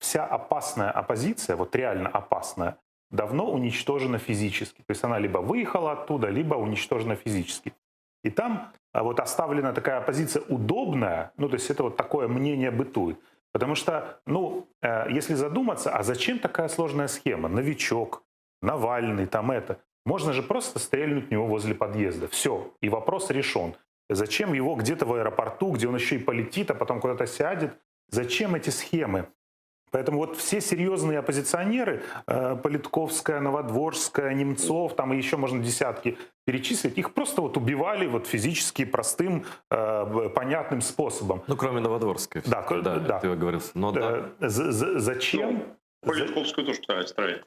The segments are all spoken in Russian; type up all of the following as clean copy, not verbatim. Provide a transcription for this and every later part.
вся опасная оппозиция, вот реально опасная, давно уничтожена физически. То есть она либо выехала оттуда, либо уничтожена физически. И там вот оставлена такая оппозиция удобная, ну то есть это вот такое мнение бытует. Потому что, ну, если задуматься, а зачем такая сложная схема? Новичок, Навальный, там это. Можно же просто стрельнуть в него возле подъезда. Все, и вопрос решен. Зачем его где-то в аэропорту, где он еще и полетит, а потом куда-то сядет? Зачем эти схемы? Поэтому вот все серьезные оппозиционеры, Политковская, Новодворская, Немцов, там и еще можно десятки перечислить, их просто вот убивали вот физически простым, понятным способом. Ну, кроме Новодворской. Да, да. Ты говорил. Но да. Зачем? Политковскую тоже пытались строить.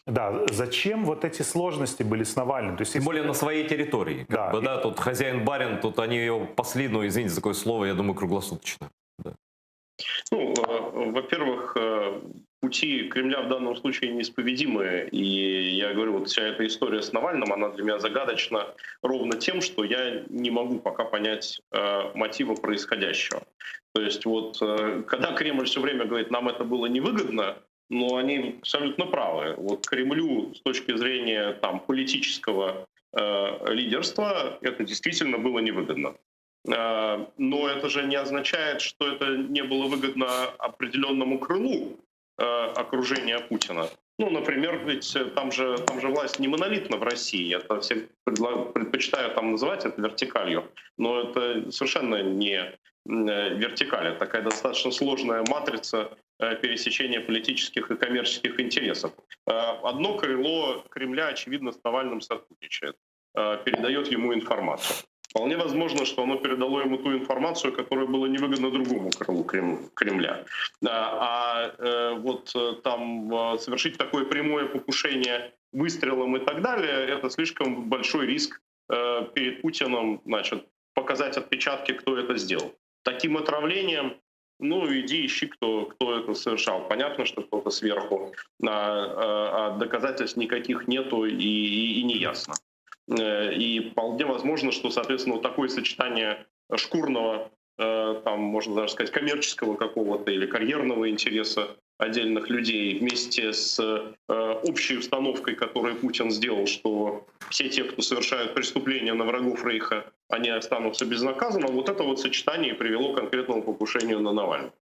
Да, зачем вот эти сложности были с Навальным? То есть, тем более на своей территории. Да, да, тут хозяин-барин, тут они его пасли, ну, извините за такое слово, я думаю, круглосуточно. Да. Ну, во-первых, пути Кремля в данном случае неисповедимы. И я говорю, вот вся эта история с Навальным, она для меня загадочна ровно тем, что я не могу пока понять мотива происходящего. То есть вот когда Кремль все время говорит, нам это было невыгодно, но они абсолютно правы. Вот Кремлю с точки зрения там, политического лидерства это действительно было невыгодно. Но это же не означает, что это не было выгодно определенному крылу окружения Путина. Ну, например, ведь там же власть не монолитна в России. Это все предпочитают там называть это вертикалью. Но это совершенно не вертикаль. Это такая достаточно сложная матрица пересечения политических и коммерческих интересов. Одно крыло Кремля, очевидно, с Навальным сотрудничает, передает ему информацию. Вполне возможно, что оно передало ему ту информацию, которая была невыгодна другому крылу Кремля. Вот там совершить такое прямое покушение выстрелом и так далее, это слишком большой риск перед Путиным, значит, показать отпечатки, кто это сделал. Таким отравлением, ну, иди ищи, кто это совершал. Понятно, что кто-то сверху, а доказательств никаких нету и не ясно. И вполне возможно, что, соответственно, вот такое сочетание шкурного, там, можно даже сказать, коммерческого какого-то или карьерного интереса отдельных людей вместе с общей установкой, которую Путин сделал, что все те, кто совершают преступления на врагов Рейха, они останутся безнаказанно, вот это вот сочетание и привело к конкретному покушению на Навального.